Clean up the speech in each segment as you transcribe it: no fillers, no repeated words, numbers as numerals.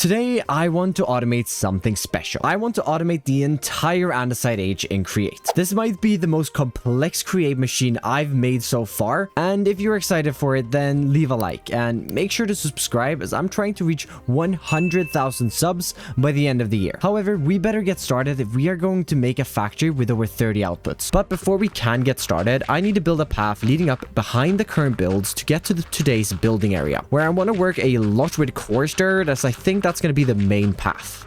Today, I want to automate something special. I want to automate the entire andesite age in Create. This might be the most complex Create machine I've made so far, and if you're excited for it, then leave a like and make sure to subscribe as I'm trying to reach 100,000 subs by the end of the year. However, we better get started if we are going to make a factory with over 30 outputs. But before we can get started, I need to build a path leading up behind the current builds to get to today's building area, where I want to work a lot with coarse dirt, as I think that's going to be the main path.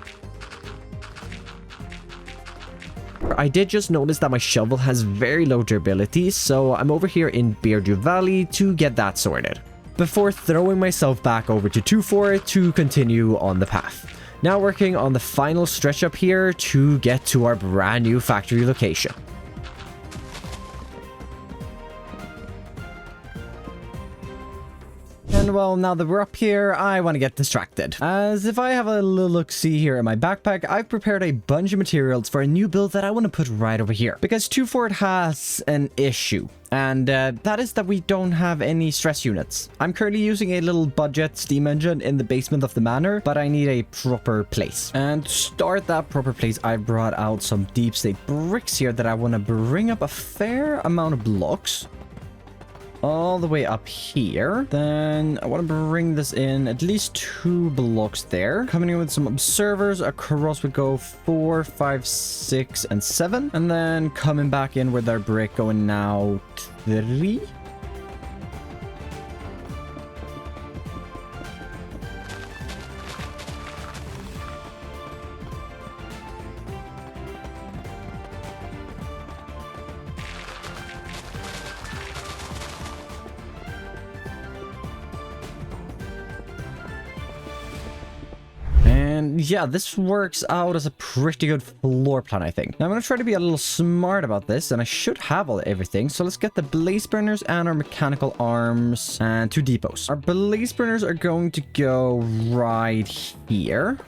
I did just notice that my shovel has very low durability, so I'm over here in Beardew Valley to get that sorted, before throwing myself back over to 2-4 to continue on the path. Now working on the final stretch up here to get to our brand new factory location. And well, now that we're up here, I want to get distracted. As if I have a little look-see here in my backpack, I've prepared a bunch of materials for a new build that I want to put right over here. Because 2-4 has an issue. And that is that we don't have any stress units. I'm currently using a little budget steam engine in the basement of the manor, but I need a proper place. And to start that proper place, I brought out some deep state bricks here that I want to bring up a fair amount of blocks. All the way up here. Then I want to bring this in at least 2 blocks there. Coming in with some observers across would go 4, 5, 6, and 7. And then coming back in with our brick going now 3. And yeah, this works out as a pretty good floor plan, I think. Now I'm going to try to be a little smart about this, and I should have everything. So let's get the blaze burners and our mechanical arms and 2 depots. Our blaze burners are going to go right here.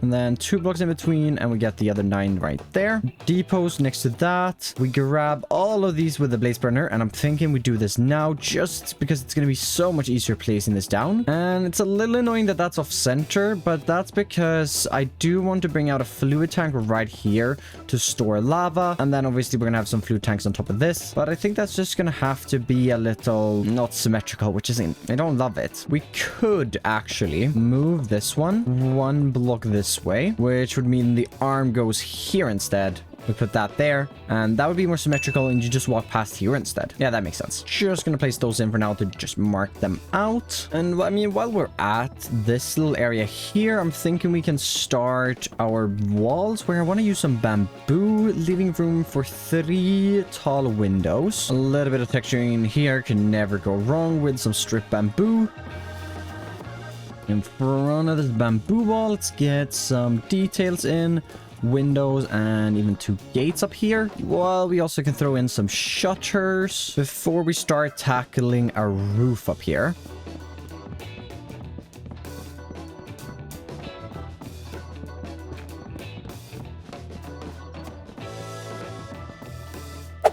And then 2 blocks in between, and we get the other 9 right there. Depots next to that. We grab all of these with the blaze burner, and I'm thinking we do this now just because it's going to be so much easier placing this down. And it's a little annoying that that's off center, but that's because I do want to bring out a fluid tank right here to store lava. And then obviously we're going to have some fluid tanks on top of this. But I think that's just going to have to be a little not symmetrical, which isn't, I don't love it. We could actually move this one block this way, which would mean the arm goes here instead. We put that there, and that would be more symmetrical, and you just walk past here instead. Yeah, that makes sense. Just gonna place those in for now to just mark them out. And I mean, while we're at this little area here, I'm thinking we can start our walls, where I want to use some bamboo, leaving room for 3 tall windows. A little bit of texturing here can never go wrong with some strip bamboo. In front of this bamboo wall, let's get some details in, windows, and even 2 gates up here. Well, we also can throw in some shutters before we start tackling a roof up here.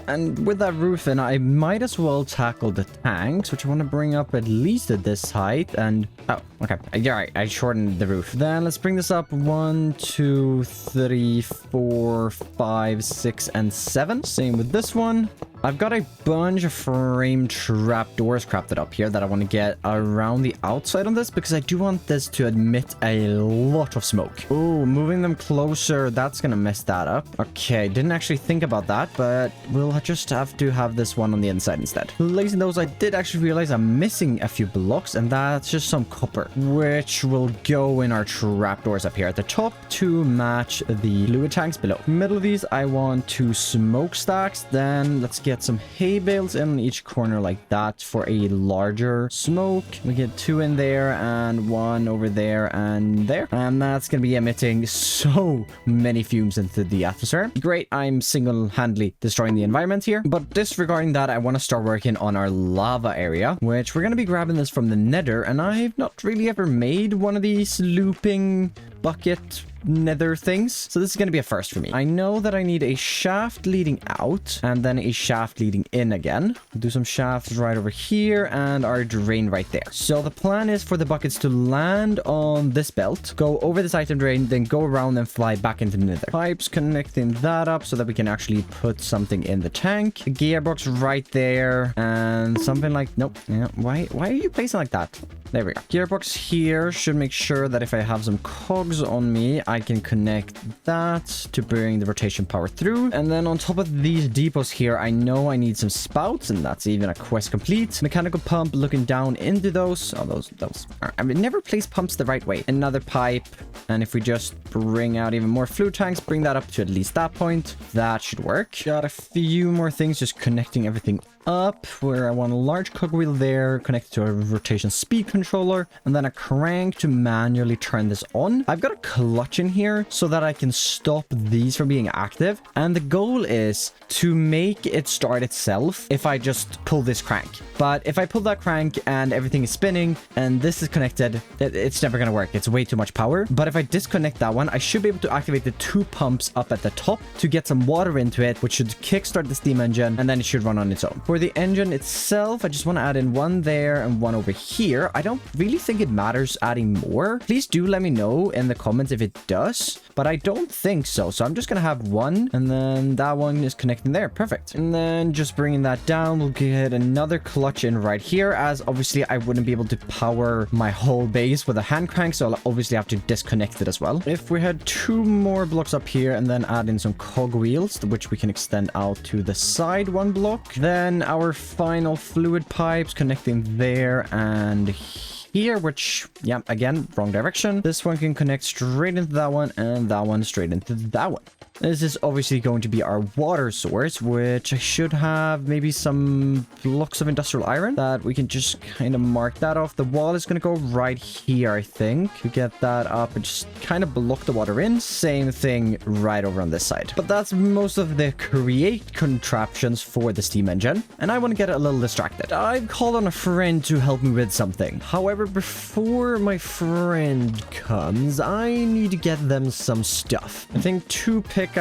And with that roof in, I might as well tackle the tanks, which I want to bring up at least at this height. And oh, okay, yeah, right, I shortened the roof. Then let's bring this up 1, 2, 3, 4, 5, 6, and 7. Same with this one. I've got a bunch of frame trapdoors crafted up here that I want to get around the outside on this, because I do want this to emit a lot of smoke. Oh, moving them closer, that's gonna mess that up. Okay, didn't actually think about that, but we'll just have to have this one on the inside instead. Placing those, I did actually realize I'm missing a few blocks, and that's just some copper, which will go in our trapdoors up here at the top to match the fluid tanks below. Middle of these, I want 2 smokestacks. Then let's get some hay bales in each corner like that for a larger smoke. We get 2 in there and 1 over there and there. And that's going to be emitting so many fumes into the atmosphere. Great, I'm single-handedly destroying the environment here. But disregarding that, I want to start working on our lava area, which we're going to be grabbing this from the nether. And I've not really ever made one of these looping bucket nether things. So this is going to be a first for me. I know that I need a shaft leading out and then a shaft leading in again. Do some shafts right over here and our drain right there. So the plan is for the buckets to land on this belt, go over this item drain, then go around and fly back into the nether. Pipes connecting that up so that we can actually put something in the tank. A gearbox right there and something like, nope. Yeah, why are you placing like that? There we go. Gearbox here should make sure that if I have some cogs on me, I can connect that to bring the rotation power through. And then on top of these depots here, I know I need some spouts, and that's even a quest complete. Mechanical pump looking down into those. Oh, those are... I mean, never place pumps the right way. Another pipe. And if we just bring out even more fluid tanks, bring that up to at least that point, that should work. Got a few more things, just connecting everything up where I want a large cogwheel there connected to a rotation speed controller and then a crank to manually turn this on. I've got a clutch in here so that I can stop these from being active, and the goal is to make it start itself if I just pull this crank. But if I pull that crank and everything is spinning and this is connected, it's never gonna work. It's way too much power. But if I disconnect that one, I should be able to activate the 2 pumps up at the top to get some water into it, which should kickstart the steam engine, and then it should run on its own. For the engine itself, I just want to add in one there and one over here. I don't really think it matters adding more. Please do let me know in the comments if it does, but I don't think so. So I'm just going to have one, and then that one is connecting there. Perfect. And then just bringing that down, we'll get another clutch in right here, as obviously I wouldn't be able to power my whole base with a hand crank, so I'll obviously have to disconnect it as well. If we had 2 more blocks up here and then add in some cogwheels, which we can extend out to the side 1 block, then our final fluid pipes connecting there and here, which, yeah, again, wrong direction. This one can connect straight into that one and that one straight into that one. This is obviously going to be our water source, which I should have maybe some blocks of industrial iron that we can just kind of mark that off. The wall is going to go right here, I think. To get that up and just kind of block the water in. Same thing right over on this side. But that's most of the create contraptions for the steam engine. And I want to get a little distracted. I've called on a friend to help me with something. However, before my friend comes, I need to get them some stuff. I think 2 pickaxes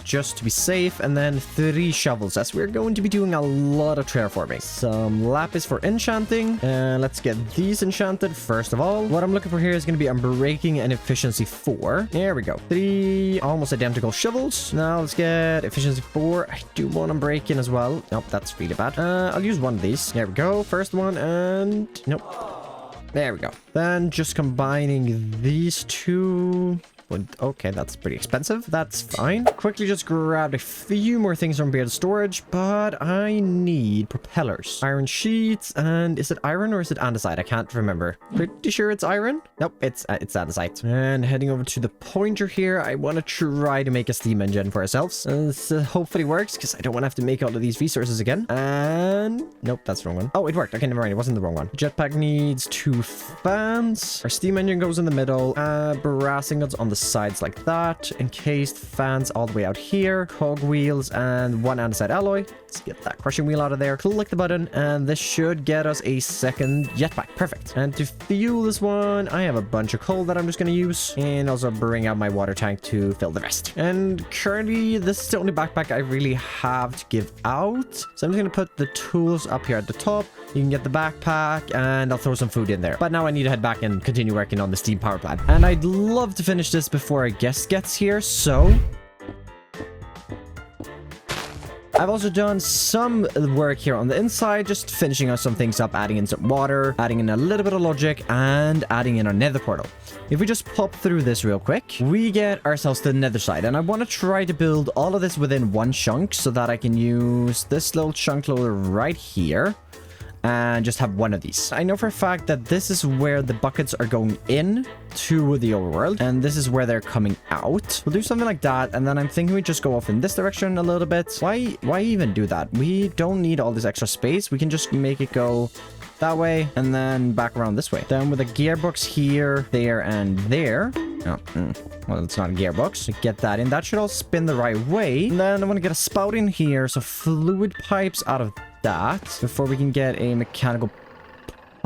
just to be safe, and then 3 shovels, as we're going to be doing a lot of terraforming. Some lapis for enchanting, and let's get these enchanted first of all. What I'm looking for here is going to be unbreaking and efficiency 4. There we go. 3 almost identical shovels. Now let's get efficiency 4. I do want unbreaking as well. Nope, that's really bad. I'll use one of these. There we go. First one, and nope. There we go. Then just combining these 2. Okay, that's pretty expensive. That's fine. Quickly just grabbed a few more things from beard storage, but I need propellers. Iron sheets, and is it iron or is it andesite? I can't remember. Pretty sure it's iron. Nope, it's andesite. And heading over to the pointer here, I want to try to make a steam engine for ourselves. This hopefully works, because I don't want to have to make all of these resources again. And nope, that's the wrong one. Oh, it worked. Okay, never mind. It wasn't the wrong one. Jetpack needs 2 fans. Our steam engine goes in the middle. Brass ingots on the sides like that. Encased fans all the way out here. Cog wheels and 1 andesite alloy. Let's get that crushing wheel out of there. Click the button, and this should get us a second jetpack. Perfect. And to fuel this one, I have a bunch of coal that I'm just going to use, and also bring out my water tank to fill the rest. And currently, this is the only backpack I really have to give out. So I'm just going to put the tools up here at the top. You can get the backpack, and I'll throw some food in there. But now I need to head back and continue working on the steam power plant. And I'd love to finish this before a guest gets here, so I've also done some work here on the inside, just finishing some things up, adding in some water, adding in a little bit of logic, and adding in our nether portal. If we just pop through this real quick, we get ourselves to the nether side, and I want to try to build all of this within one chunk so that I can use this little chunk loader right here and just have one of these. I know for a fact that this is where the buckets are going in to the overworld, and this is where they're coming out. We'll do something like that, and then I'm thinking we just go off in this direction a little bit. Why even do that? We don't need all this extra space. We can just make it go that way and then back around this way. Then with a gearbox here, there, and there. Oh, well, it's not a gearbox. Get that in. That should all spin the right way. And then I want to get a spout in here, so fluid pipes out of that before we can get a mechanical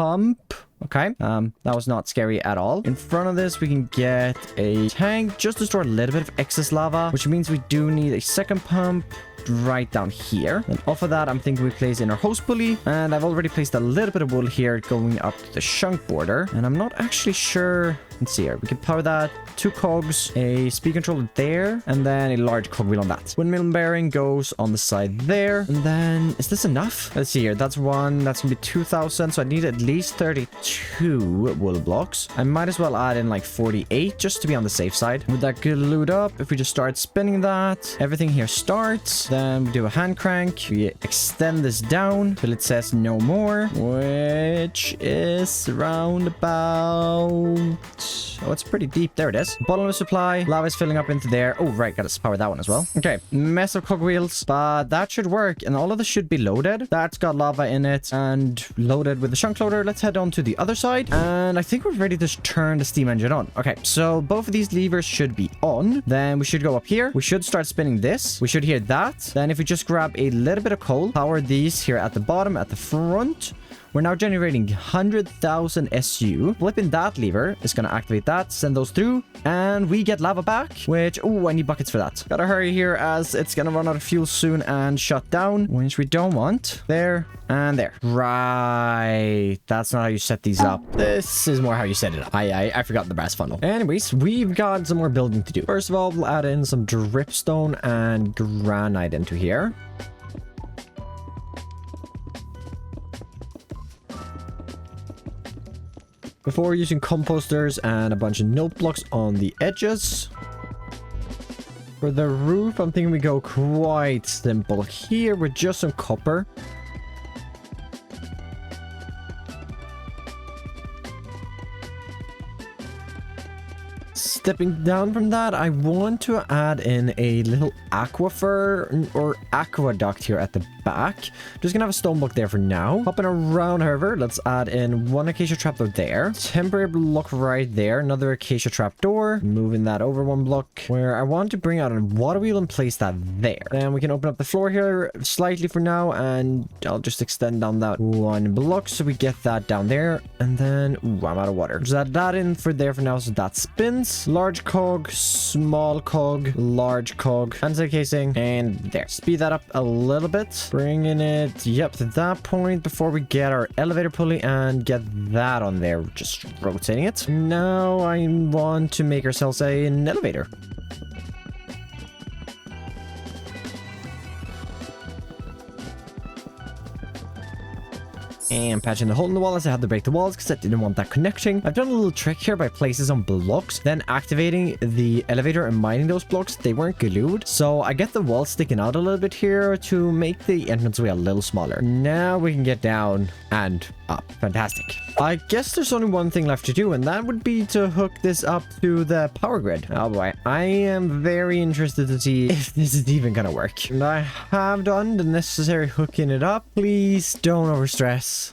pump. Okay, that was not scary at all. In front of this, we can get a tank just to store a little bit of excess lava, which means we do need a second pump right down here. And off of that, I'm thinking we place in our host pulley, and I've already placed a little bit of wool here going up to the chunk border, and I'm not actually sure. Let's see here. We can power that. 2 cogs, a speed controller there, and then a large cogwheel on that. Windmill bearing goes on the side there. And then, is this enough? Let's see here. That's one. That's gonna be 2,000. So I need at least 32 wool blocks. I might as well add in like 48 just to be on the safe side. With that glued up, if we just start spinning that, everything here starts. Then we do a hand crank. We extend this down till it says no more, which is around about... Oh, it's pretty deep. There it is. Bottomless supply. Lava is filling up into there. Oh, right. Gotta power that one as well. Okay. Mess of cogwheels. But that should work. And all of this should be loaded. That's got lava in it. And loaded with the chunk loader. Let's head on to the other side. And I think we're ready to turn the steam engine on. Okay. So both of these levers should be on. Then we should go up here. We should start spinning this. We should hear that. Then if we just grab a little bit of coal, power these here at the bottom, at the front. We're now generating 100,000 SU. Flipping that lever is going to activate that, send those through, and we get lava back, which... Oh, I need buckets for that. Gotta hurry here as it's going to run out of fuel soon and shut down, which we don't want. There and there. Right. That's not how you set these up. This is more how you set it up. I forgot the brass funnel. Anyways, we've got some more building to do. First of all, we'll add in some dripstone and granite into here. Before using composters and a bunch of note blocks on the edges. For the roof, I'm thinking we go quite simple here with just some copper. Stepping down from that, I want to add in a little aquifer or aqueduct here at the back. Just gonna have a stone block there for now. Hopping around, however, let's add in one acacia trapdoor there. Temporary block right there. Another acacia trapdoor. Moving that over one block where I want to bring out a water wheel and place that there. Then we can open up the floor here slightly for now, and I'll just extend down that one block so we get that down there. And then, ooh, I'm out of water. Just add that in for there for now so that spins. Large cog, small cog, large cog, andesite casing, and there. Speed that up a little bit. Bringing it, yep, to that point before we get our elevator pulley and get that on there. Just rotating it. Now I want to make ourselves an elevator. And patching the hole in the wall as I had to break the walls because I didn't want that connecting. I've done a little trick here by placing some blocks, then activating the elevator and mining those blocks. They weren't glued, so I get the wall sticking out a little bit here to make the entranceway a little smaller. Now we can get down and up. Fantastic. I guess there's only one thing left to do, and that would be to hook this up to the power grid. Oh boy, I am very interested to see if this is even gonna work. And I have done the necessary hooking it up. Please don't overstress.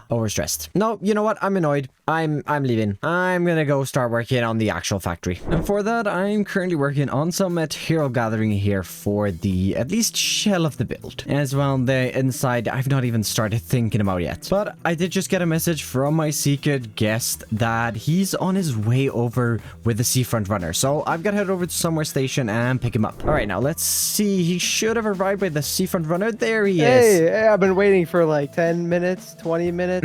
Overstressed. No, you know what? I'm annoyed. I'm leaving. I'm gonna go start working on the actual factory. And for that, I'm currently working on some material gathering here for the at least shell of the build. As well, the inside I've not even started thinking about yet. But I did just get a message from my secret guest that he's on his way over with the seafront runner. So I've got to head over to somewhere station and pick him up. All right, now let's see. He should have arrived by the seafront runner. There he is. Hey, I've been waiting for like 10 minutes, 20 minutes.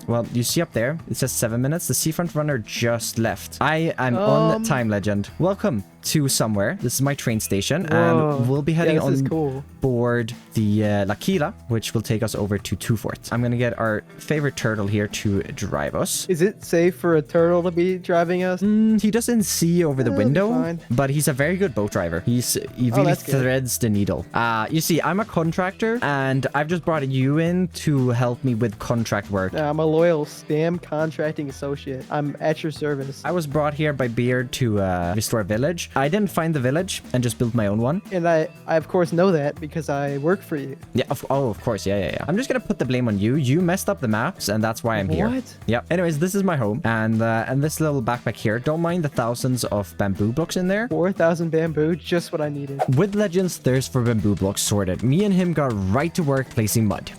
Well, you see up there, it says 7 minutes. The seafront runner just left. I am on Time Legend. Welcome to somewhere. This is my train station. Whoa. And we'll be heading on cool. board the L'Aquila, which will take us over to Two Fort. I'm going to get our favorite turtle here to drive us. Is it safe for a turtle to be driving us? He doesn't see over the window, fine. but he's a very good boat driver. He really threads the needle. You see, I'm a contractor, and I've just brought you in to help me with contract work. I'm a loyal STAM contracting associate. I'm at your service. I was brought here by Beard to restore a village. I didn't find the village and just built my own one. And I of course know that because I work for you. Yeah, of course. Yeah. I'm just gonna put the blame on you. You messed up the maps, and that's why I'm here. What? Yep. Anyways, this is my home, and this little backpack here. Don't mind the thousands of bamboo blocks in there. 4,000 bamboo, just what I needed. With Legends thirst for bamboo blocks sorted, me and him got right to work placing mud.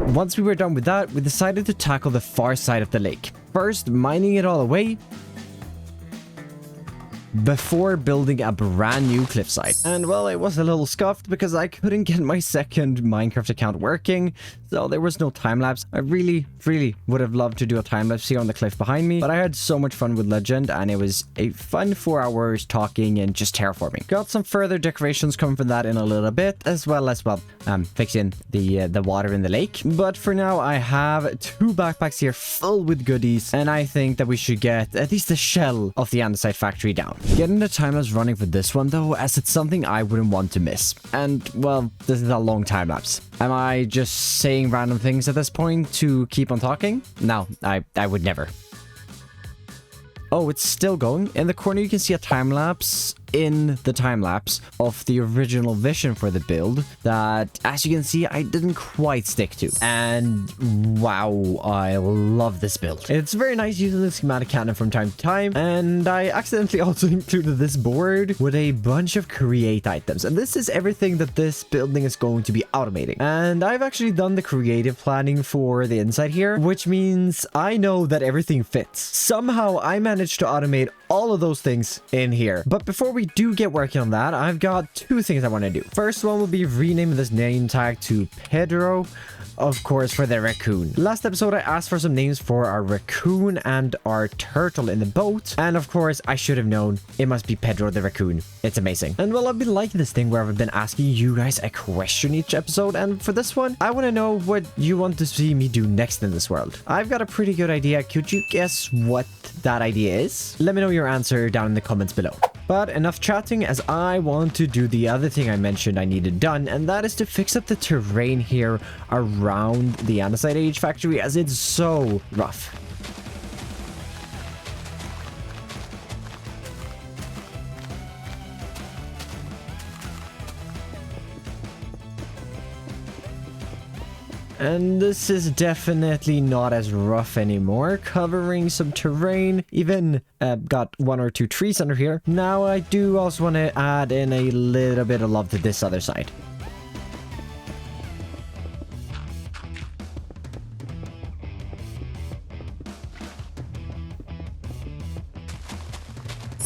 Once we were done with that, we decided to tackle the far side of the lake. First, mining it all away before building a brand new cliffside. And well, it was a little scuffed because I couldn't get my second Minecraft account working, so there was no time-lapse. I really would have loved to do a time-lapse here on the cliff behind me, but I had so much fun with Legend, and it was a fun 4 hours talking and just terraforming. Got some further decorations coming from that in a little bit, as well as, well, fixing the water in the lake. But for now, I have 2 backpacks here full with goodies, and I think that we should get at least the shell of the andesite factory down. Getting the time-lapse running for this one, though, as it's something I wouldn't want to miss. And, well, this is a long time-lapse. Am I just saying random things at this point to keep on talking? No, I would never. Oh, it's still going. In the corner, you can see a time-lapse in the time-lapse of the original vision for the build that, as you can see, I didn't quite stick to. And wow, I love this build. It's very nice using the schematic cannon from time to time, and I accidentally also included this board with a bunch of create items, and this is everything that this building is going to be automating. And I've actually done the creative planning for the inside here, which means I know that everything fits. Somehow I managed to automate all of those things in here. But before we do get working on that, I've got 2 things I want to do. First one will be renaming this name tag to Pedro, of course, for the raccoon. Last episode, I asked for some names for our raccoon and our turtle in the boat. And of course, I should have known it must be Pedro the raccoon. It's amazing. And well, I've been liking this thing where I've been asking you guys a question each episode. And for this one, I want to know what you want to see me do next in this world. I've got a pretty good idea. Could you guess what that idea is? Let me know your answer down in the comments below. But enough chatting, as I want to do the other thing I mentioned I needed done, and that is to fix up the terrain here around the Andesite Age factory, as it's so rough. And this is definitely not as rough anymore, covering some terrain, even got 1 or 2 trees under here. Now I do also want to add in a little bit of love to this other side.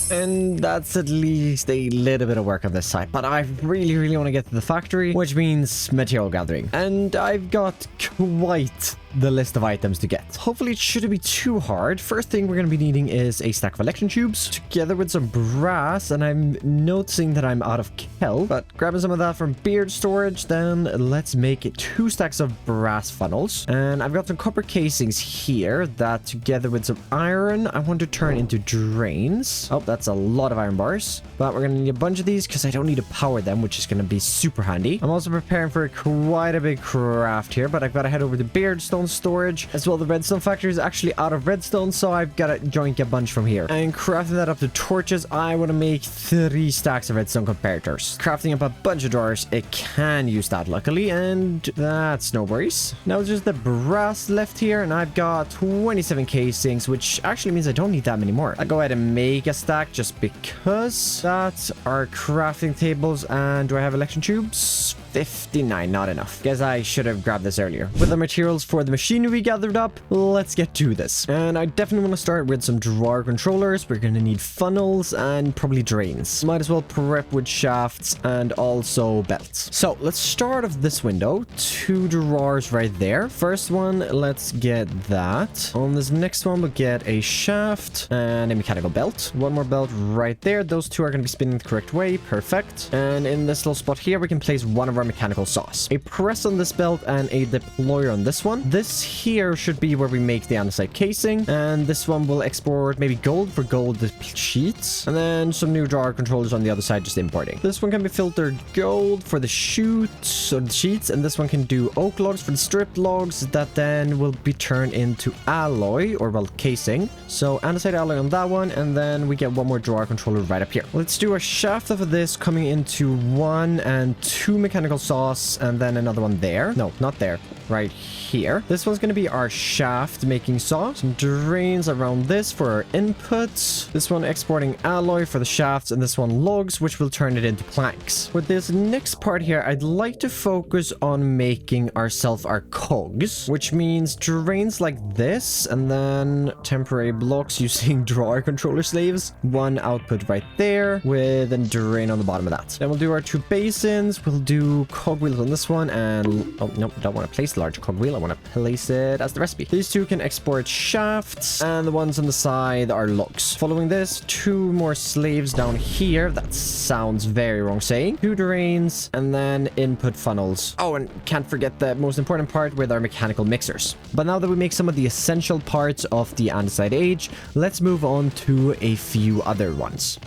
And that's at least a little bit of work on this side. But I really want to get to the factory, which means material gathering. And I've got quite the list of items to get. Hopefully it shouldn't be too hard. First thing we're going to be needing is a stack of electron tubes together with some brass, and I'm noticing that I'm out of kelp, but grabbing some of that from beard storage. Then let's make 2 stacks of brass funnels, and I've got some copper casings here that together with some iron I want to turn into drains. Oh, that's a lot of iron bars, but we're going to need a bunch of these because I don't need to power them, which is going to be super handy. I'm also preparing for quite a big craft here, but I've got to head over to beardstone storage as well. The redstone factory is actually out of redstone, so I've got to join a bunch from here. And crafting that up to torches, I want to make 3 stacks of redstone comparators. Crafting up a bunch of drawers, it can use that luckily, and that's no worries. Now it's just the brass left here, and I've got 27 casings, which actually means I don't need that many more. I'll go ahead and make a stack just because. That's our crafting tables. And do I have electron tubes? 59, not enough. Guess I should have grabbed this earlier. With the materials for the machinery we gathered up, let's get to this. And I definitely want to start with some drawer controllers. We're going to need funnels and probably drains. Might as well prep with shafts and also belts. So let's start off this window. 2 drawers right there. First one, let's get that. On this next one, we'll get a shaft and a mechanical belt. 1 more belt right there. Those 2 are going to be spinning the correct way. Perfect. And in this little spot here, we can place one of our mechanical saws. A press on this belt and a deployer on this one. This here should be where we make the andesite casing, and this one will export maybe gold for gold sheets, and then some new drawer controllers on the other side, just importing. This one can be filtered gold for the shoots or the sheets, and this one can do oak logs for the stripped logs that then will be turned into alloy, or well, casing. So andesite alloy on that one, and then we get 1 more drawer controller right up here. Let's do a shaft of this coming into 1 and 2 mechanical saws, and then another one there. No, not there. Right here. This one's going to be our shaft making saw. Some drains around this for our inputs. This one exporting alloy for the shafts, and this one logs, which will turn it into planks. With this next part here, I'd like to focus on making ourselves our cogs, which means drains like this, and then temporary blocks using drawer controller slaves. One output right there with a drain on the bottom of that. Then we'll do our 2 basins. We'll do cogwheels on this one, and oh no, don't want to place the large cogwheel. I want to place it as the recipe. These 2 can export shafts, and the ones on the side are logs. Following this, 2 more slaves down here. That sounds very wrong saying. 2 drains, and then input funnels. Oh, and can't forget the most important part with our mechanical mixers. But now that we make some of the essential parts of the andesite age, let's move on to a few other ones.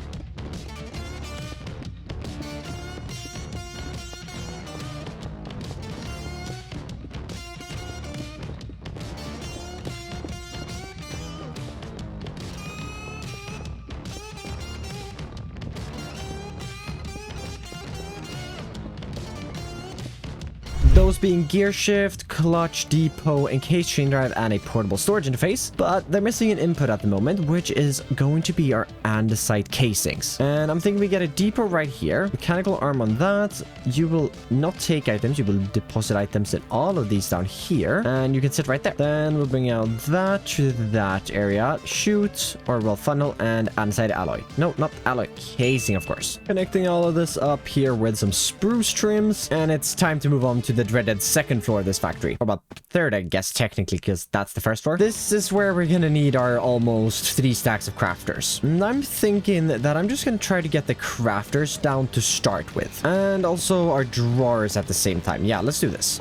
Those being gear shift, clutch, depot, encased chain drive, and a portable storage interface, but they're missing an input at the moment, which is going to be our andesite casings. And I'm thinking we get a depot right here, mechanical arm on that. You will not take items, you will deposit items in all of these down here, and you can sit right there. Then we'll bring out that to that area, chute, or well, funnel, and andesite alloy. No, not alloy, casing, of course. Connecting all of this up here with some spruce trims, and it's time to move on to the dreaded second floor of this factory, or about third, I guess, technically, because that's the first floor. This is where we're gonna need our almost 3 stacks of crafters, and I'm thinking that I'm just gonna try to get the crafters down to start with, and also our drawers at the same time. Yeah, let's do this.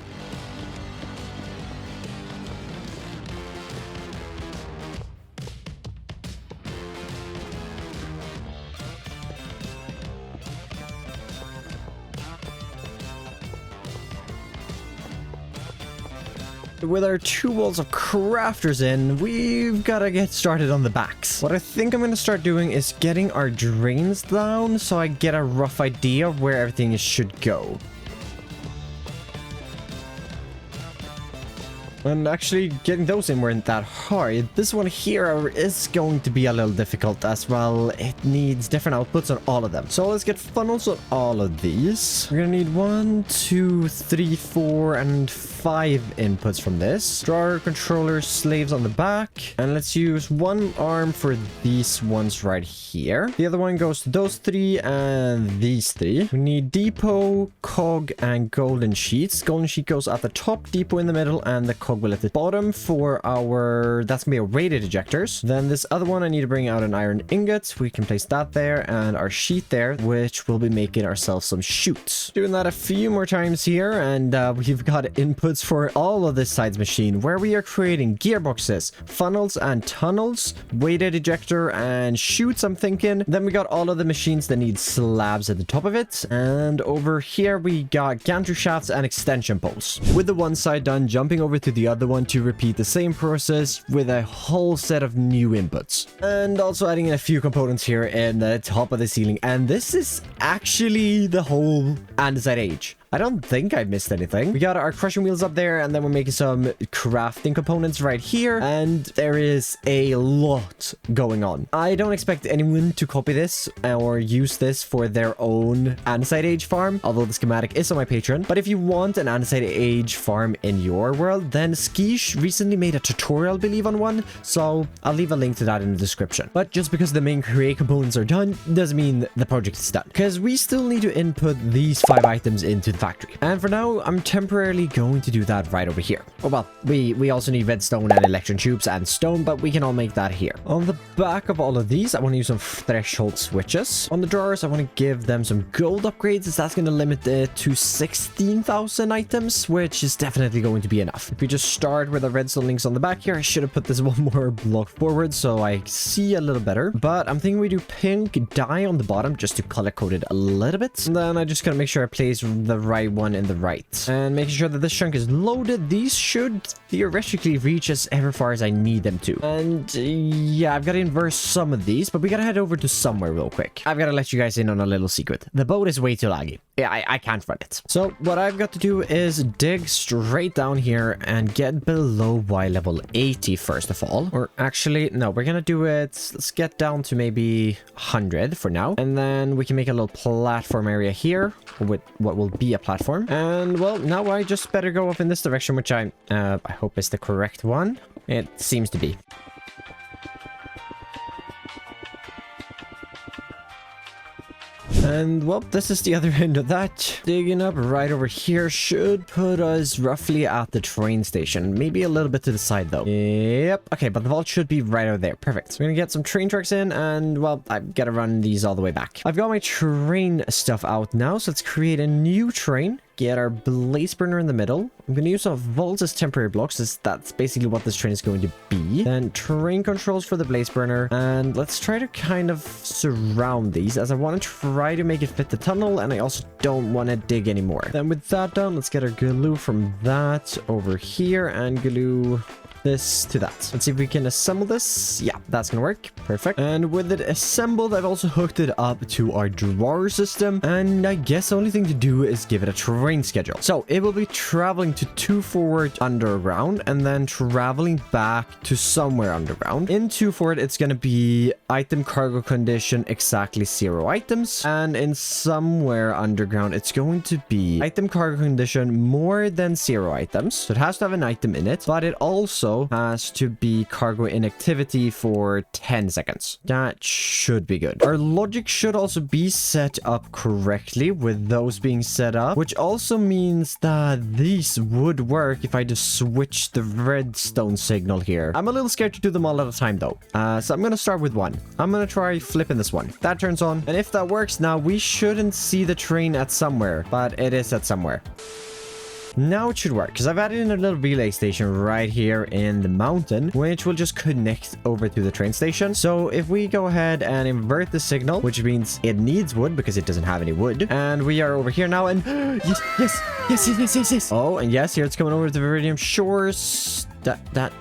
With our 2 walls of crafters in, we've got to get started on the backs. What I think I'm going to start doing is getting our drains down so I get a rough idea of where everything should go. And actually, getting those in weren't that hard. This one here is going to be a little difficult as well. It needs different outputs on all of them. So let's get funnels on all of these. We're gonna need 1, 2, 3, 4, and 5 inputs from this. Drawer controller slaves on the back. And let's use 1 arm for these ones right here. The other one goes to those 3 and these 3. We need depot, cog, and golden sheets. Golden sheet goes at the top, depot in the middle, and the cog will at the bottom for our, that's gonna be our weighted ejectors. Then this other one, I need to bring out an iron ingot. We can place that there, and our sheet there, which will be making ourselves some chutes. Doing that a few more times here, and we've got inputs for all of this side's machine, where we are creating gearboxes, funnels, and tunnels, weighted ejector, and chutes, I'm thinking. Then we got all of the machines that need slabs at the top of it, and over here we got gantry shafts and extension poles. With the one side done, jumping over to the other one to repeat the same process with a whole set of new inputs. And also adding in a few components here in the top of the ceiling, and this is actually the whole andesite age. I don't think I missed anything. We got our crushing wheels up there, and then we're making some crafting components right here, and there is a lot going on. I don't expect anyone to copy this or use this for their own andesite age farm, although the schematic is on my Patreon. But if you want an andesite age farm in your world, then Skish recently made a tutorial, I believe, on one, so I'll leave a link to that in the description. But just because the main create components are done doesn't mean the project is done, because we still need to input these 5 items into the factory. And for now, I'm temporarily going to do that right over here. Oh well, we also need redstone and electron tubes and stone, but we can all make that here. On the back of all of these, I want to use some threshold switches. On the drawers, I want to give them some gold upgrades, as that's going to limit it to 16,000 items, which is definitely going to be enough. If we just start with the redstone links on the back here, I should have put this one more block forward so I see a little better. But I'm thinking we do pink dye on the bottom just to color code it a little bit. And then I just gotta make sure I place the right one in the right, and making sure that this chunk is loaded. These should theoretically reach as ever far as I need them to. And yeah, I've got to inverse some of these, but we gotta head over to somewhere real quick. I've got to let you guys in on a little secret. The boat is way too laggy. I can't run it. So what I've got to do is dig straight down here and get below Y level 80 first of all. Or actually, no, we're gonna do it. Let's get down to maybe 100 for now. And then we can make a little platform area here with what will be a platform. And well, now I just better go off in this direction, which I hope is the correct one. It seems to be. And well, this is the other end of that. Digging up right over here should put us roughly at the train station. Maybe a little bit to the side though. Yep. Okay, but the vault should be right over there. Perfect. So we're gonna get some train tracks in and well, I've got to run these all the way back. I've got my train stuff out now. So let's create a new train. Get our blaze burner in the middle. I'm going to use some vaults as temporary blocks, as that's basically what this train is going to be. Then train controls for the blaze burner. And let's try to kind of surround these, as I want to try to make it fit the tunnel, and I also don't want to dig anymore. Then with that done, let's get our glue from that over here and glue this to that. Let's see if we can assemble this. Yeah, that's gonna work. Perfect. And with it assembled, I've also hooked it up to our drawer system. And I guess the only thing to do is give it a train schedule. So it will be traveling to 2 forward underground and then traveling back to somewhere underground. In 2 forward, it's gonna be item cargo condition exactly 0 items. And in somewhere underground, it's going to be item cargo condition more than 0 items. So it has to have an item in it, but it also has to be cargo inactivity for 10 seconds. That should be good. Our logic should also be set up correctly with those being set up, which also means that these would work if I just switch the redstone signal here. I'm a little scared to do them all at a time though. So I'm going to start with one. I'm going to try flipping this one. That turns on. And if that works, now we shouldn't see the train at somewhere, but it is at somewhere. Now it should work, because I've added in a little relay station right here in the mountain, which will just connect over to the train station. So if we go ahead and invert the signal, which means it needs wood because it doesn't have any wood, and we are over here now, and yes. Oh, and yes, here it's coming over to the Viridian Shores.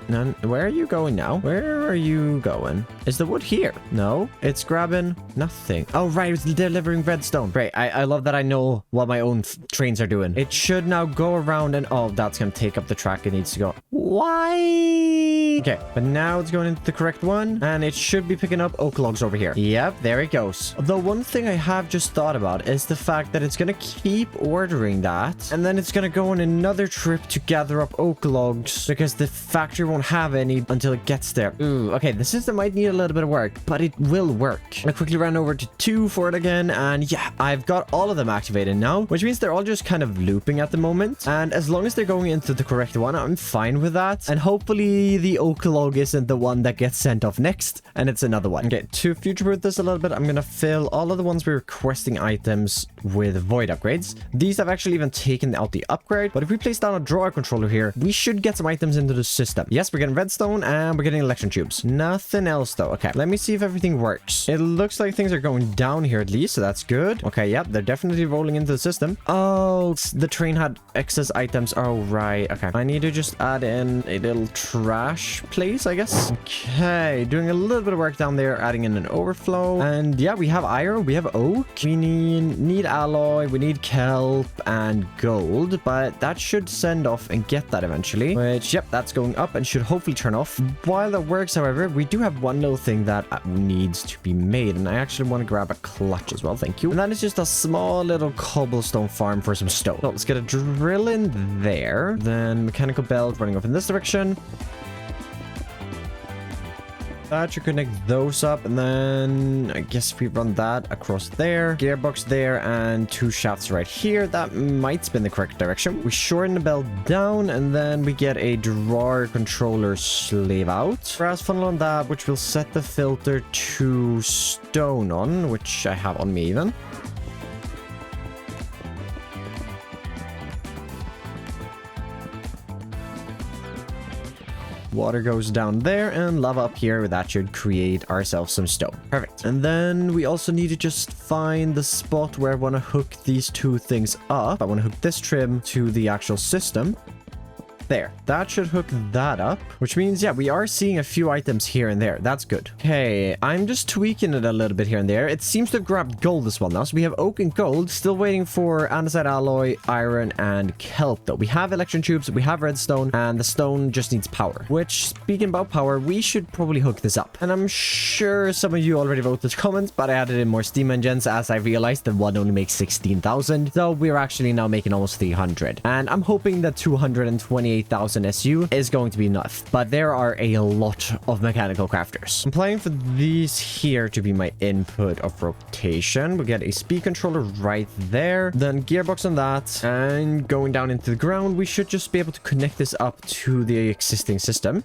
None. Where are you going now? Where are you going? Is the wood here? No, it's grabbing nothing. Oh, right. It's delivering redstone. Great. I love that I know what my own trains are doing. It should now go around and oh, that's going to take up the track it needs to go. Why? Okay, but now it's going into the correct one and it should be picking up oak logs over here. Yep, there it goes. The one thing I have just thought about is the fact that it's going to keep ordering that and then it's going to go on another trip to gather up oak logs because the factory won't have any until it gets there. Ooh, okay, the system might need a little bit of work, but it will work. I quickly ran over to 2 for it again, and yeah, I've got all of them activated now, which means they're all just kind of looping at the moment. And as long as they're going into the correct one, I'm fine with that. And hopefully the oak log isn't the one that gets sent off next, and it's another one. Okay, to future-proof this a little bit, I'm gonna fill all of the ones we're requesting items with void upgrades. These I've actually even taken out the upgrade, but if we place down a drawer controller here, we should get some items into the system. Yes, we're getting redstone and we're getting electron tubes. Nothing else though. Okay, let me see if everything works. It looks like things are going down here at least, so that's good. Okay, yep, they're definitely rolling into the system. Oh, the train had excess items. Oh, right. Okay, I need to just add in a little trash place, I guess. Okay, doing a little bit of work down there, adding in an overflow. And yeah, we have iron, we have oak, we need alloy, we need kelp and gold, but that should send off and get that eventually, which, yep, that's going up and should hopefully turn off. While that works, however, we do have one little thing that needs to be made, and I actually want to grab a clutch as well. Thank you. And that is just a small little cobblestone farm for some stone. So let's get a drill in there, then mechanical belt running off in this direction. That should connect those up, and then I guess we run that across there, gearbox there, and 2 shafts right here. That might spin the correct direction. We shorten the belt down, and then we get a drawer controller slave out. Brass funnel on that, which will set the filter to stone on, which I have on me even. Water goes down there and lava up here. That should create ourselves some stone. Perfect. And then we also need to just find the spot where I want to hook these 2 things up. I want to hook this trim to the actual system. There, that should hook that up, which means, yeah, we are seeing a few items here and there. That's good. Okay, I'm just tweaking it a little bit here and there. It seems to have grabbed gold as well now. So we have oak and gold. Still waiting for andesite alloy, iron, and kelp, though. We have electron tubes, we have redstone, and the stone just needs power. Which, speaking about power, we should probably hook this up. And I'm sure some of you already wrote this comment, but I added in more steam engines as I realized that one only makes 16,000. So we're actually now making almost 300. And I'm hoping that 228,000 SU is going to be enough. But there are a lot of mechanical crafters. I'm planning for these here to be my input of rotation. We'll get a speed controller right there. Then gearbox on that. And going down into the ground, we should just be able to connect this up to the existing system.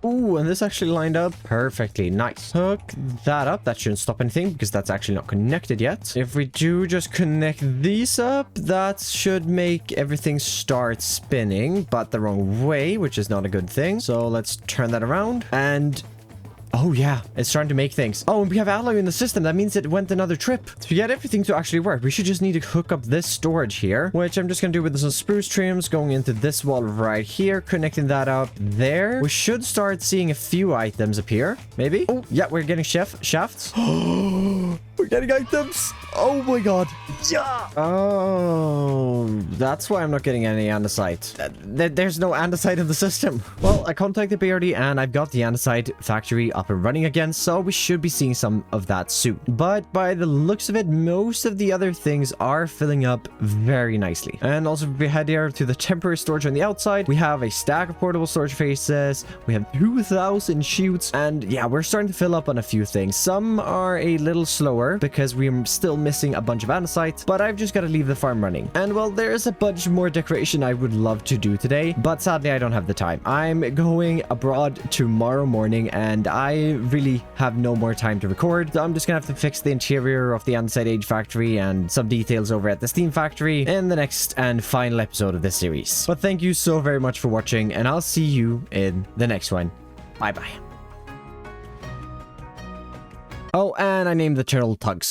Ooh, and this actually lined up perfectly. Nice. Hook that up. That shouldn't stop anything because that's actually not connected yet. If we do just connect these up, that should make everything start spinning, but the wrong way, which is not a good thing. So let's turn that around and... oh, yeah. It's starting to make things. Oh, and we have alloy in the system. That means it went another trip. To get everything to actually work, we should just need to hook up this storage here, which I'm just going to do with some spruce trims going into this wall right here, connecting that up there. We should start seeing a few items appear. Maybe? Oh, yeah, we're getting shafts. We're getting items. Oh, my God. Yeah. Oh, that's why I'm not getting any andesite. There's no andesite in the system. Well, I contacted BRD and I've got the andesite factory up and running again, so we should be seeing some of that soon. But by the looks of it, most of the other things are filling up very nicely. And also, if we head here to the temporary storage on the outside, we have a stack of portable storage faces, we have 2,000 chutes, and yeah, we're starting to fill up on a few things. Some are a little slower because we're still missing a bunch of andesite, but I've just got to leave the farm running. And well, there's a bunch more decoration I would love to do today, but sadly I don't have the time. I'm going abroad tomorrow morning and I really have no more time to record. So I'm just gonna have to fix the interior of the Andesite Age factory and some details over at the Steam factory in the next and final episode of this series. But thank you so very much for watching, and I'll see you in the next one. Bye bye. Oh, and I named the turtle Tugs.